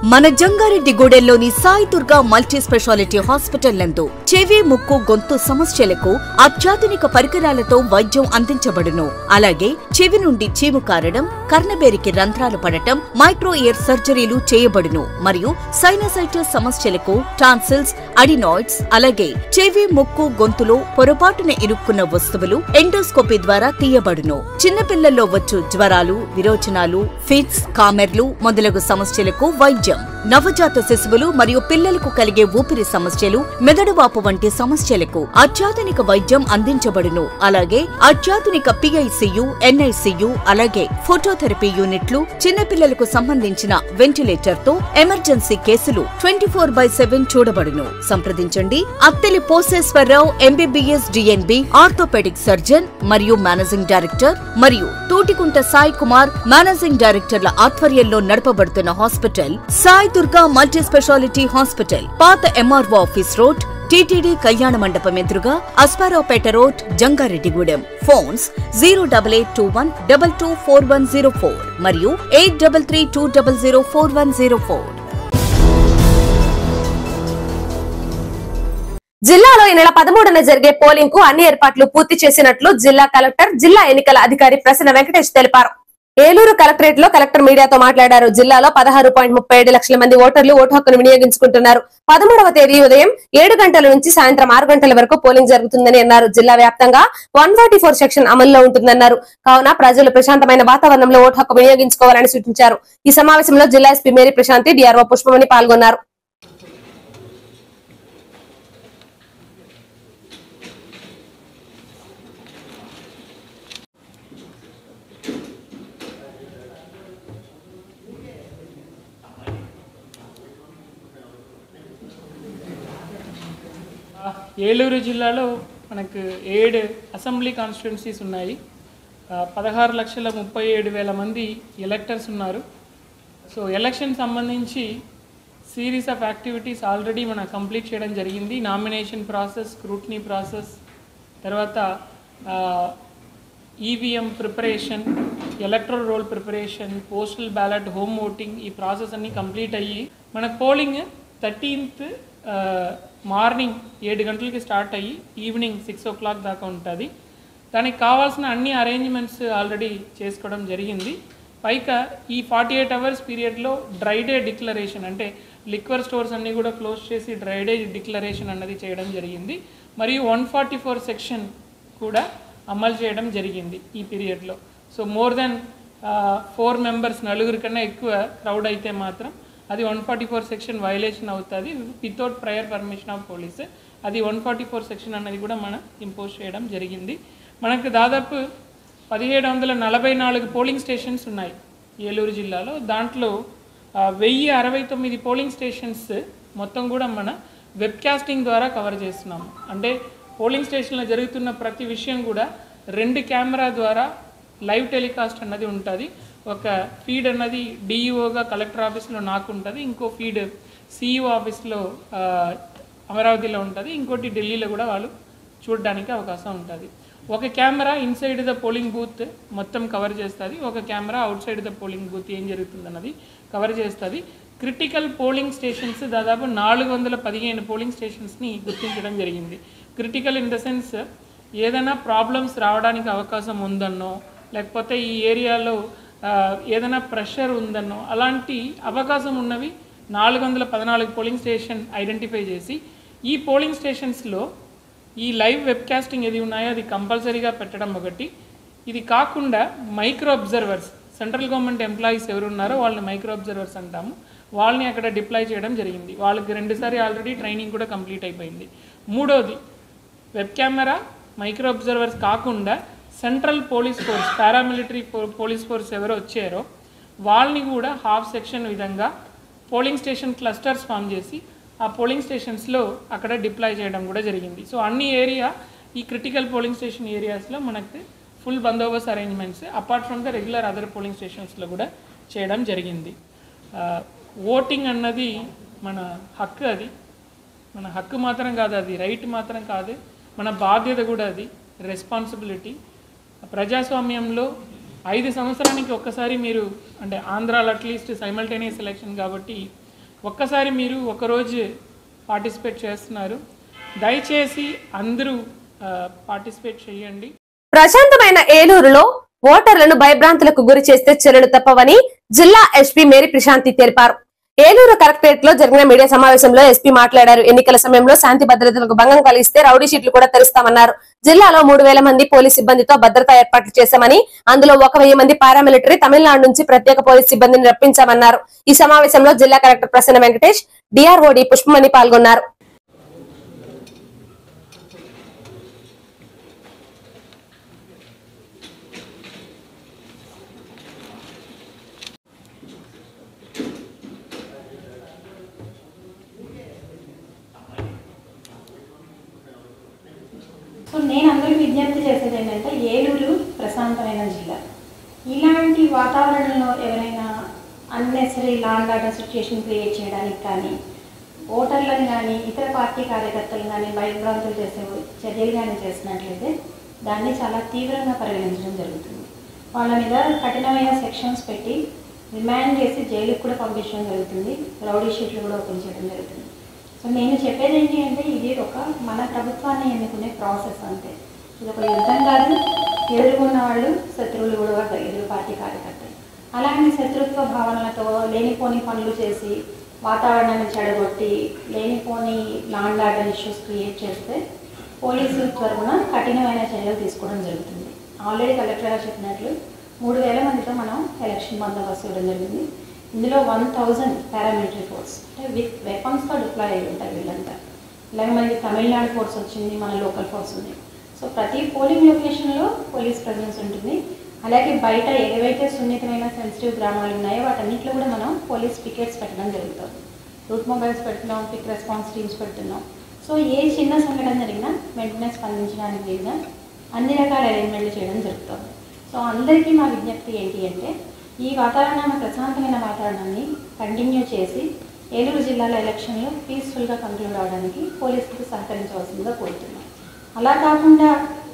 మన జంగారెడ్డిగూడెంలోని Sai Durga multi speciality hospital నందు చెవి ముక్కు గొంతు సమస్యలకు అత్యాధునిక పరికరాలతో వైద్యం అందించబడును. అలాగే చెవి నుండి చీము కారడం, కర్ణబేరికి రంధ్రాలు పడటం, మైక్రో ఇయర్ సర్జరీలు చేయబడును. మరియు సైనసైటిస్ సమస్యలకు టాన్సిల్స్, అడినాయిడ్స్, అలాగే చెవి ముక్కు గొంతులో పొరపాటున ఇరుక్కున్న వస్తువులు ఎండోస్కోపీ ద్వారా తీయబడును. చిన్నపిల్లల్లో వచ్చు జ్వరాలు, విరోచనాలు, ఫిట్స్, కామెర్లు మొదలగు సమస్యలకు వైద్యం. నవజాత శిశువులు మరియు పిల్లలకు కలిగే ఊపిరి సమస్యలు, మెదడువాపు వంటి సమస్యలకు అత్యాధునిక వైద్యం అందించబడును. అలాగే అత్యాధునిక PICU, NICU, అలాగే ఫోటోథెరపీ యూనిట్లు, చిన్నపిల్లలకు సంబంధించిన వెంటిలేటర్ తో ఎమర్జెన్సీ కేసులు 24/7 చూడబడును. సంప్రదించండి. Atteli Poseswararao MBBS DNB orthopaedic surgeon మరియు మేనేజింగ్ డైరెక్టర్, మరియు తోటికుంట సాయి కుమార్ మేనేజింగ్ డైరెక్టర్ల ఆధ్వర్యంలో నడపబడుతున్న hospital Sai Durga multi speciality hospital, పాత MRO ఆఫీస్ రోడ్, TTD కళ్యాణ మండపం ఎదురుగా, అస్పారావుపేట రోడ్, జంగారెడ్డిగూడెం. ఫోన్స్ 08821224104 మరియు 8332004104. జిల్లాలో ఈ నెల 13న జరిగే పోలింగ్ కు అన్ని ఏర్పాట్లు పూర్తి చేసినట్లు జిల్లా కలెక్టర్, జిల్లా ఎన్నికల అధికారి ప్రసన్న వెంకటేష్ తెలిపారు. ఏలూరు కలెక్టరేట్ లో కలెక్టర్ మీడియాతో మాట్లాడారు. జిల్లాలో 16.37 లక్షల మంది ఓటర్లు ఓటు హక్కును వినియోగించుకుంటున్నారు. 13వ తేదీ ఉదయం 7 గంటల నుంచి సాయంత్రం 6 గంటల వరకు పోలింగ్ జరుగుతుందని అన్నారు. జిల్లా వ్యాప్తంగా 144 సెక్షన్ అమల్లో ఉంటుందన్నారు. కావున ప్రజలు ప్రశాంతమైన వాతావరణంలో ఓటు హక్కు వినియోగించుకోవాలని సూచించారు. ఈ సమావేశంలో జిల్లా SP Mary Prashanti, DRO Pushpamani పాల్గొన్నారు. ఏలూరు జిల్లాలో మనకు 7 అసెంబ్లీ కాన్స్టిట్యున్సీస్ ఉన్నాయి. 16,37,000 మంది ఎలక్టర్స్ ఉన్నారు. సో ఎలక్షన్ సంబంధించి సిరీస్ ఆఫ్ యాక్టివిటీస్ ఆల్రెడీ మనం కంప్లీట్ చేయడం జరిగింది. నామినేషన్ ప్రాసెస్, స్క్రూటినీ ప్రాసెస్, తర్వాత EVM preparation, electoral roll preparation, postal ballot, home voting, ఈ ప్రాసెస్ అన్నీ కంప్లీట్ అయ్యి మన పోలింగ్ 13th మార్నింగ్ 7 గంటలకి స్టార్ట్ అయ్యి ఈవినింగ్ 6 o'clock దాకా ఉంటుంది. దానికి కావాల్సిన అన్ని అరేంజ్మెంట్స్ ఆల్రెడీ చేసుకోవడం జరిగింది. పైగా ఈ 48 hours పీరియడ్లో డ్రై డే డిక్లరేషన్, అంటే లిక్వర్ స్టోర్స్ అన్నీ కూడా క్లోజ్ చేసి డ్రై డే డిక్లరేషన్ అన్నది చేయడం జరిగింది. మరియు 144 సెక్షన్ కూడా అమలు చేయడం జరిగింది ఈ పీరియడ్లో. సో మోర్ దెన్ 4 members, 4 కన్నా ఎక్కువ క్రౌడ్ అయితే మాత్రం అది 144 సెక్షన్ వైలేషన్ అవుతుంది without prior permission of police. అది 144 సెక్షన్ అన్నది కూడా మనం ఇంపోజ్ చేయడం జరిగింది. మనకు దాదాపు 1744 పోలింగ్ స్టేషన్స్ ఉన్నాయి ఏలూరు జిల్లాలో. దాంట్లో 1069 పోలింగ్ స్టేషన్స్ మొత్తం కూడా మన వెబ్కాస్టింగ్ ద్వారా కవర్ చేస్తున్నాము. అంటే పోలింగ్ స్టేషన్లో జరుగుతున్న ప్రతి విషయం కూడా 2 కెమెరా ద్వారా లైవ్ టెలికాస్ట్ అన్నది ఉంటుంది. ఒక ఫీడ్ అన్నది డిఈఓగా కలెక్టర్ ఆఫీస్లో నాకు ఉంటుంది, ఇంకో ఫీడ్ CEO ఆఫీస్లో అమరావతిలో ఉంటుంది, ఇంకోటి ఢిల్లీలో కూడా వాళ్ళు చూడడానికి అవకాశం ఉంటుంది. ఒక camera inside the polling booth మొత్తం కవర్ చేస్తుంది, ఒక camera out side the polling booth ఏం జరుగుతుందన్నది కవర్ చేస్తుంది. క్రిటికల్ పోలింగ్ స్టేషన్స్ దాదాపు 415 పోలింగ్ స్టేషన్స్ని గుర్తించడం జరిగింది. క్రిటికల్ ఇన్ ద సెన్స్ ఏదైనా ప్రాబ్లమ్స్ రావడానికి అవకాశం ఉందన్నో, లేకపోతే ఈ ఏరియాలో ఏదైనా ప్రెషర్ ఉందన్నో అలాంటి అవకాశం ఉన్నవి 414 పోలింగ్ స్టేషన్ ఐడెంటిఫై చేసి ఈ పోలింగ్ స్టేషన్స్లో ఈ లైవ్ వెబ్కాస్టింగ్ ఏది ఉన్నాయో అది కంపల్సరీగా పెట్టడం ఒకటి. ఇది కాకుండా micro observers, central government employees ఎవరు ఉన్నారో వాళ్ళని మైక్రో అబ్జర్వర్స్ అంటాము, వాళ్ళని అక్కడ డిప్లాయ్ చేయడం జరిగింది. వాళ్ళకి 2 సార్లు ఆల్రెడీ ట్రైనింగ్ కూడా కంప్లీట్ అయిపోయింది. మూడోది, వెబ్ కెమెరా, మైక్రో అబ్జర్వర్స్ కాకుండా central police force, paramilitary police force ఎవరో వచ్చారో వాళ్ళని కూడా హాఫ్ సెక్షన్ విధంగా పోలింగ్ స్టేషన్ క్లస్టర్స్ ఫామ్ చేసి ఆ పోలింగ్ స్టేషన్స్లో అక్కడ డిప్లాయ్ చేయడం కూడా జరిగింది. సో అన్ని ఏరియా ఈ క్రిటికల్ పోలింగ్ స్టేషన్ ఏరియాస్లో మనకు ఫుల్ బందోబస్తు arrangements apart from the regular other polling స్టేషన్స్లో కూడా చేయడం జరిగింది. ఓటింగ్ అన్నది మన హక్కు, అది మన హక్కు మాత్రం కాదు, అది రైట్ మాత్రం కాదు, మన బాధ్యత కూడా, అది రెస్పాన్సిబిలిటీ. ప్రజాస్వామ్యంలో 5 సంవత్సరానికి ఒక్కసారి మీరు, అంటే ఆంధ్రాలో అట్లీస్ట్ సైమల్టేనియస్ ఎలక్షన్ కాబట్టి ఒక్కసారి మీరు ఒకరోజు పార్టిసిపేట్ చేస్తున్నారు, దయచేసి అందరూ పార్టిసిపేట్ చేయండి. ప్రశాంతమైన ఏలూరులో ఓటర్లను భయభ్రాంతులకు గురి చేస్తే చర్యలు తప్పవని జిల్లా ఎస్పీ మేరీ ప్రశాంతి తెలిపారు. ఏలూరు కలెక్టరేట్ లో జరిగిన మీడియా సమావేశంలో ఎస్పీ మాట్లాడారు. ఎన్నికల సమయంలో శాంతి భద్రతలకు భంగం కలిగిస్తే రౌడీ షీట్లు కూడా తెరుస్తామన్నారు. జిల్లాలో 3000 మంది పోలీస్ సిబ్బందితో భద్రతా ఏర్పాట్లు చేశామని, అందులో 1000 మంది పారామిలిటరీ, తమిళనాడు నుంచి ప్రత్యేక పోలీస్ సిబ్బందిని రప్పించామన్నారు. ఈ సమావేశంలో జిల్లా కలెక్టర్ ప్రసన్న వెంకటేష్, డిఆర్ఓడి పుష్పమణి పాల్గొన్నారు. సో నేను అందరికీ విజ్ఞప్తి చేసేది ఏంటంటే, ఏలూరు ప్రశాంతమైన జిల్లా. ఇలాంటి వాతావరణంలో ఎవరైనా unnecessary law and order situation create చేయడానికి కానీ, ఓటర్లను కానీ ఇతర పార్టీ కార్యకర్తలు కానీ భయభ్రాంతులు చేసే చర్యలు కానీ చేసినట్లయితే దాన్ని చాలా తీవ్రంగా పరిగణించడం జరుగుతుంది. వాళ్ళ మీద కఠినమైన సెక్షన్స్ పెట్టి రిమాండ్ చేసి జైలుకి కూడా పంపించడం జరుగుతుంది. రౌడీ షీట్లు కూడా ఓపెన్ చేయడం జరుగుతుంది. సో నేను చెప్పేది ఏంటి అంటే, ఇది ఒక మన ప్రభుత్వాన్ని ఎన్నుకునే ప్రాసెస్ అంతే. ఇది ఒక యుద్ధం కాదు. ఎదుర్కొన్న వాళ్ళు శత్రువులు కూడా ఎదురు పార్టీ కార్యకర్తలు. అలాంటి శత్రుత్వ భావనలతో లేనిపోని పనులు చేసి వాతావరణాన్ని చెడగొట్టి లేనిపోని law and order issues create చేస్తే పోలీసుల తరఫున కఠినమైన చర్యలు తీసుకోవడం జరుగుతుంది. ఆల్రెడీ కలెక్టర్ గారు చెప్పినట్లు 3000 మందితో మనం ఎలక్షన్ బందోబస్తు ఇవ్వడం జరిగింది. ఇందులో 1000 పారామిలిటరీ ఫోర్స్, అంటే విత్ వెపన్స్తో డిప్లాయ్ అయ్యి ఉంటారు వీళ్ళంతా. ఇలాగే మనకి తమిళనాడు ఫోర్స్ వచ్చింది, మన లోకల్ ఫోర్స్ ఉంది. సో ప్రతి పోలింగ్ లొకేషన్లో పోలీస్ ప్రజెన్స్ ఉంటుంది. అలాగే బయట ఏవైతే సున్నితమైన సెన్సిటివ్ గ్రామాలు ఉన్నాయో వాటన్నింటిలో కూడా మనం పోలీస్ పికెట్స్ పెట్టడం జరుగుతుంది. రూట్ మొబైల్స్ పెడుతున్నాం, క్విక్ రెస్పాన్స్ టీమ్స్ పెడుతున్నాం. సో ఏ చిన్న సంఘటన జరిగినా వెంటనే స్పందించడానికి వీలుగా అన్ని రకాల అరేంజ్మెంట్లు చేయడం జరుగుతుంది. సో అందరికీ మా విజ్ఞప్తి ఏంటి అంటే, ఈ వాతావరణాన్ని, ప్రశాంతమైన వాతావరణాన్ని కంటిన్యూ చేసి ఏలూరు జిల్లాలో ఎలక్షన్లు పీస్ఫుల్గా కంక్లూడ్ అవడానికి పోలీసులకు సహకరించవలసిందిగా కోరుతున్నాం. అలా కాకుండా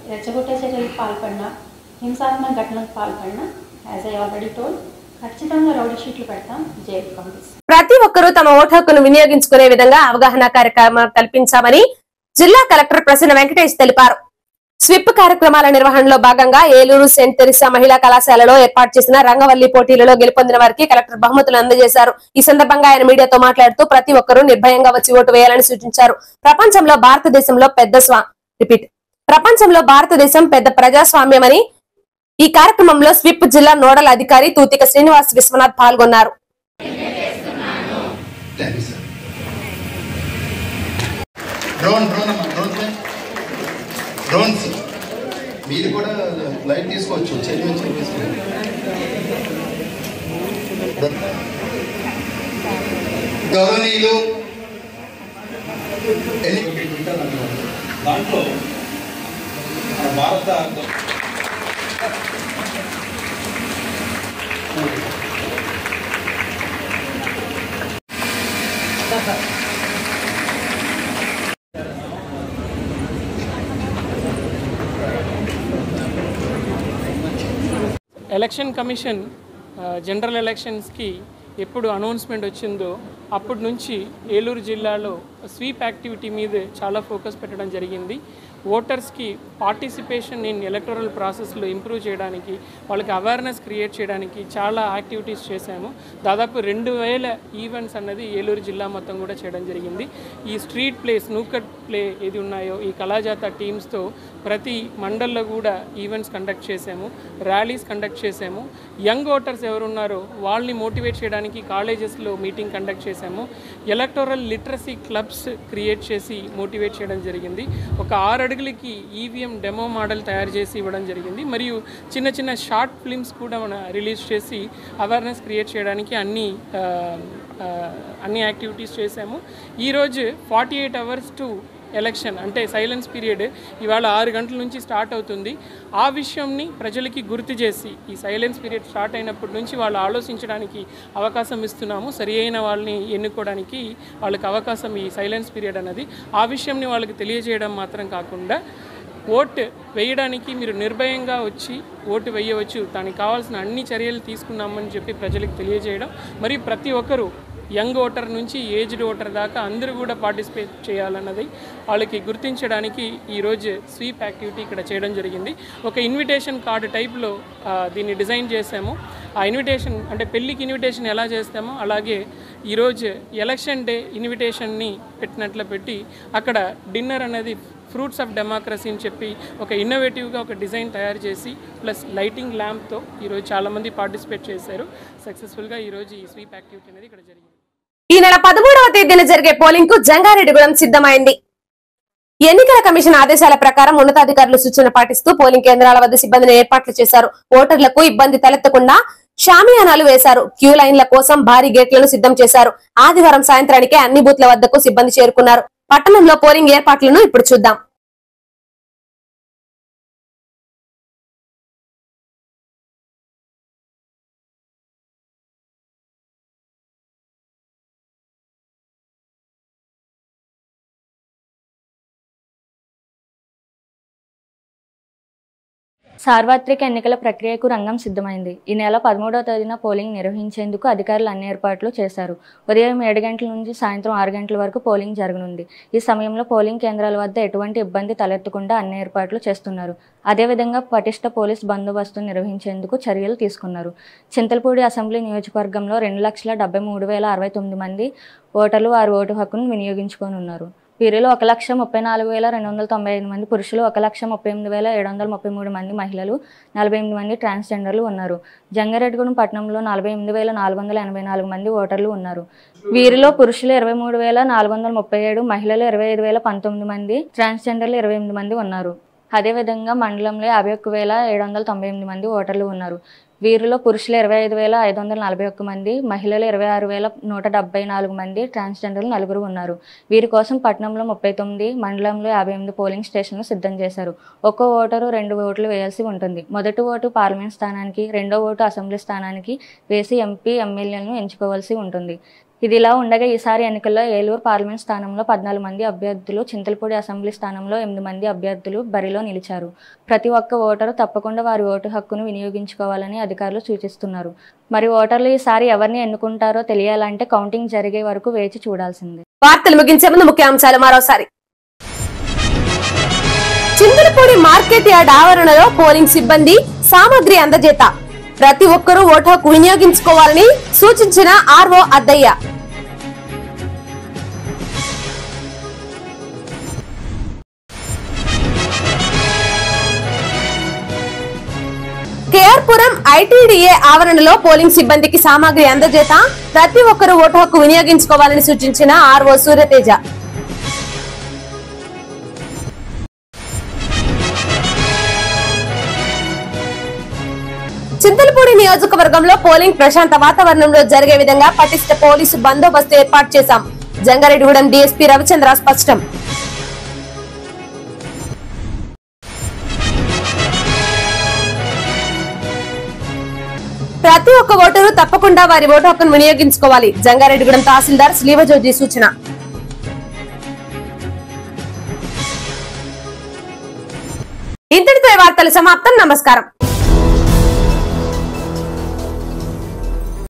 రెచ్చగొట్టే చర్యలకు పాల్పడినా, హింసాత్మక ఘటనలకు పాల్పడినా, యాజ్ ఐ ఆల్రెడీ టోల్డ్, ఖచ్చితంగా రౌడీ షీట్లు పెడతాం, జైలుకి పంపిస్తాం. ప్రతి ఒక్కరూ తమ ఓటు హక్కును వినియోగించుకునే విధంగా అవగాహన కార్యక్రమాలు కల్పించామని జిల్లా కలెక్టర్ ప్రసన్న వెంకటేష్ తెలిపారు. స్విప్ కార్యక్రమాల నిర్వహణలో భాగంగా ఏలూరు సెయింట్ తెరిసా మహిళా కళాశాలలో ఏర్పాటు చేసిన రంగవల్లి పోటీలలో గెలుపొందిన వారికి కలెక్టర్ బహుమతులు అందజేశారు. ఈ సందర్భంగా ఆయన మీడియాతో మాట్లాడుతూ ప్రతి ఒక్కరూ నిర్భయంగా వచ్చి ఓటు వేయాలని సూచించారు. ప్రపంచంలో భారతదేశం పెద్ద ప్రజాస్వామ్యమని ఈ కార్యక్రమంలో స్విప్ జిల్లా నోడల్ అధికారి తూతిక శ్రీనివాస్ విశ్వనాథ్ పాల్గొన్నారు. డ్రోన్స్ మీరు కూడా లైట్ తీసుకోవచ్చు. గౌరవనీయులు దాంట్లో భారత ఎలక్షన్ కమిషన్ జనరల్ ఎలక్షన్స్కి ఎప్పుడు అనౌన్స్మెంట్ వచ్చిందో అప్పటి నుంచి ఏలూరు జిల్లాలో స్వీప్ యాక్టివిటీ మీద చాలా ఫోకస్ పెట్టడం జరిగింది. ఓటర్స్కి పార్టిసిపేషన్ ఇన్ ఎలక్టరల్ ప్రాసెస్లో ఇంప్రూవ్ చేయడానికి, వాళ్ళకి అవేర్నెస్ క్రియేట్ చేయడానికి చాలా యాక్టివిటీస్ చేశాము. దాదాపు 2000 ఈవెంట్స్ అన్నది ఏలూరు జిల్లా మొత్తం కూడా చేయడం జరిగింది. ఈ స్ట్రీట్ ప్లే, స్నూకర్ ప్లే ఏది ఉన్నాయో ఈ కళాజాత టీమ్స్తో ప్రతి మండల్లో కూడా ఈవెంట్స్ కండక్ట్ చేసాము, ర్యాలీస్ కండక్ట్ చేసాము. యంగ్ ఓటర్స్ ఎవరున్నారో వాళ్ళని మోటివేట్ చేయడానికి కాలేజెస్లో మీటింగ్ కండక్ట్ చేసాము. ఎలక్టోరల్ లిటరసీ క్లబ్స్ క్రియేట్ చేసి మోటివేట్ చేయడం జరిగింది. ఒక 6 అడుగులకి ఈవీఎం డెమో మోడల్ తయారు చేసి ఇవ్వడం జరిగింది. మరియు చిన్న చిన్న షార్ట్ ఫిల్మ్స్ కూడా మనం రిలీజ్ చేసి అవేర్నెస్ క్రియేట్ చేయడానికి అన్ని యాక్టివిటీస్ చేసాము. ఈరోజు 48 అవర్స్ టు ఎలక్షన్ అంటే సైలెన్స్ పీరియడ్ ఇవాళ 6 గంటల నుంచి స్టార్ట్ అవుతుంది. ఆ విషయంని ప్రజలకి గుర్తు చేసి ఈ సైలెన్స్ పీరియడ్ స్టార్ట్ అయినప్పటి నుంచి వాళ్ళు ఆలోచించడానికి అవకాశం ఇస్తున్నాము. సరి అయిన వాళ్ళని ఎన్నుకోవడానికి వాళ్ళకి అవకాశం ఈ సైలెన్స్ పీరియడ్ అన్నది. ఆ విషయంని వాళ్ళకి తెలియజేయడం మాత్రం కాకుండా ఓటు వేయడానికి మీరు నిర్భయంగా వచ్చి ఓటు వేయవచ్చు, దానికి కావాల్సిన అన్ని చర్యలు తీసుకున్నామని చెప్పి ప్రజలకు తెలియజేయడం, మరియు ప్రతి ఒక్కరూ యంగ్ ఓటర్ నుంచి ఏజ్డ్ ఓటర్ దాకా అందరూ కూడా పార్టిసిపేట్ చేయాలన్నది వాళ్ళకి గుర్తించడానికి ఈరోజు స్వీప్ యాక్టివిటీ ఇక్కడ చేయడం జరిగింది. ఒక ఇన్విటేషన్ కార్డు టైప్లో దీన్ని డిజైన్ చేసాము. ఆ ఇన్విటేషన్ అంటే పెళ్ళికి ఇన్విటేషన్ ఎలా చేస్తామో అలాగే ఈరోజు ఎలక్షన్ డే ఇన్విటేషన్ని పెట్టినట్లు పెట్టి అక్కడ డిన్నర్ అనేది ఫ్రూట్స్ ఆఫ్ డెమోక్రసీ అని చెప్పి ఒక ఇన్నోవేటివ్గా ఒక డిజైన్ తయారు చేసి ప్లస్ లైటింగ్ ల్యాంప్తో ఈరోజు చాలామంది పార్టిసిపేట్ చేశారు. సక్సెస్ఫుల్గా ఈరోజు ఈ స్వీప్ యాక్టివిటీ అనేది ఇక్కడ జరిగింది. ఈ నెల 13వ తేదీన జరిగే పోలింగ్ కు జంగారెడ్డిగూడెం సిద్ధమైంది. ఎన్నికల కమిషన్ ఆదేశాల ప్రకారం ఉన్నతాధికారులు సూచన పాటిస్తూ పోలింగ్ కేంద్రాల వద్ద సిబ్బందిని ఏర్పాట్లు చేశారు. ఓటర్లకు ఇబ్బంది తలెత్తకుండా షామియానాలు వేశారు. క్యూ లైన్ల కోసం భారీ గేట్లను సిద్ధం చేశారు. ఆదివారం సాయంత్రానికే అన్ని బూత్ల వద్దకు సిబ్బంది చేరుకున్నారు. పట్టణంలో పోలింగ్ ఏర్పాట్లను ఇప్పుడు చూద్దాం. సార్వత్రిక ఎన్నికల ప్రక్రియకు రంగం సిద్ధమైంది. ఈ నెల 13వ తేదీన పోలింగ్ నిర్వహించేందుకు అధికారులు అన్ని ఏర్పాట్లు చేశారు. ఉదయం 7 గంటల నుంచి సాయంత్రం 6 గంటల వరకు పోలింగ్ జరగనుంది. ఈ సమయంలో పోలింగ్ కేంద్రాల వద్ద ఎటువంటి ఇబ్బంది తలెత్తకుండా అన్ని ఏర్పాట్లు చేస్తున్నారు. అదేవిధంగా పటిష్ట పోలీస్ బందోబస్తును నిర్వహించేందుకు చర్యలు తీసుకున్నారు. చింతలపూడి అసెంబ్లీ నియోజకవర్గంలో 2,73,069 మంది ఓటర్లు వారి ఓటు హక్కును వినియోగించుకోనున్నారు. వీరిలో 1,34,295 మంది పురుషులు, 1,38,733 మంది మహిళలు, 48 మంది ట్రాన్స్జెండర్లు ఉన్నారు. జంగారెడ్డిగూడెం పట్టణంలో 48,484 మంది ఓటర్లు ఉన్నారు. వీరిలో పురుషులు 23,437, మహిళలు 25,019 మంది, ట్రాన్స్జెండర్లు 28 మంది ఉన్నారు. అదేవిధంగా మండలంలో 51,798 మంది ఓటర్లు ఉన్నారు. వీరిలో పురుషులు 25,541 మంది, మహిళలు 26,174 మంది, ట్రాన్స్జెండర్లు 4 ఉన్నారు. వీరి కోసం పట్టణంలో 39, మండలంలో 58 పోలింగ్ స్టేషన్లు సిద్ధం చేశారు. ఒక్కో ఓటరు 2 ఓట్లు వేయాల్సి ఉంటుంది. మొదటి ఓటు పార్లమెంట్ స్థానానికి, రెండో ఓటు అసెంబ్లీ స్థానానికి వేసి ఎంపీ, ఎమ్మెల్యేలను ఎంచుకోవాల్సి ఉంటుంది. ఇదిలా ఉండగా ఈసారి ఎన్నికల్లో ఏలూరు పార్లమెంట్ స్థానంలో 14 మంది అభ్యర్థులు, చింతలపూడి అసెంబ్లీ స్థానంలో 8 మంది అభ్యర్థులు బరిలో నిలిచారు. ప్రతి ఒక్క ఓటరు తప్పకుండా వారి ఓటు హక్కును వినియోగించుకోవాలని అధికారులు సూచిస్తున్నారు. మరి ఓటర్లు ఈసారి ఎవరిని ఎన్నుకుంటారో తెలియాలంటే కౌంటింగ్ జరిగే వరకు వేచి చూడాల్సిందే. వార్తలు ముగించే ముందు ముఖ్యాంశాలు మరోసారి. చింతలపూడి మార్కెట్ యార్డ్ ఆవరణలో పోలింగ్ సిబ్బంది సామగ్రి అందజేత. ప్రతి ఒక్కరూ ఓటు హక్కు వినియోగించుకోవాలని సూచించిన ఆర్ఓ అద్దయ్య. కేఆర్పురం ఐటీడీఏ ఆవరణలో పోలింగ్ సిబ్బందికి సామాగ్రి అందజేత. ప్రతి ఒక్కరూ ఓటు హక్కు వినియోగించుకోవాలని సూచించిన ఆర్ఓ సూర్యతేజ. చింతలపూడి నియోజకవర్గంలో పోలింగ్ ప్రశాంత వాతావరణంలో జరిగే విధంగా పటిష్ట పోలీసు బందోబస్తు ఏర్పాటు చేశాం. జంగారెడ్డిగూడెం డీఎస్పీ రవిచంద్ర స్పష్టం. ప్రతి ఒక్క ఓటరు తప్పకుండా వారి ఓటు హక్కును వినియోగించుకోవాలి. జంగారెడ్డిగూడెం తహసీల్దార్ శ్రీవజ్యోతి సూచన. ఇంతటితో వార్తలు సమాప్తం. నమస్కారం.